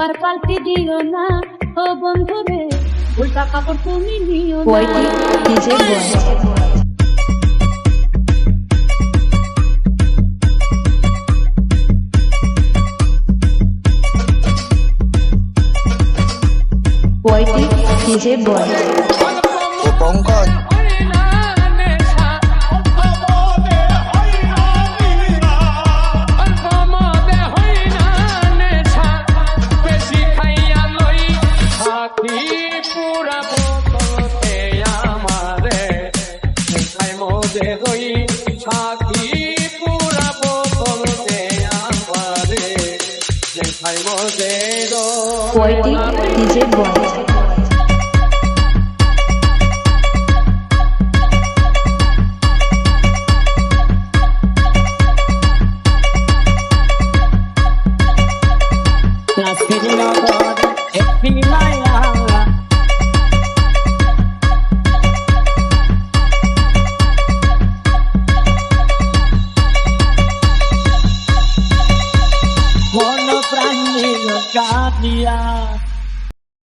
আর পাল্টে দিও না ও বন্ধু রে, উল্টা কাপড় তুমি নিও না। ডিজে বয় ডিজে বয় পঙ্কজ ডিজে বয় Mono prangin kadia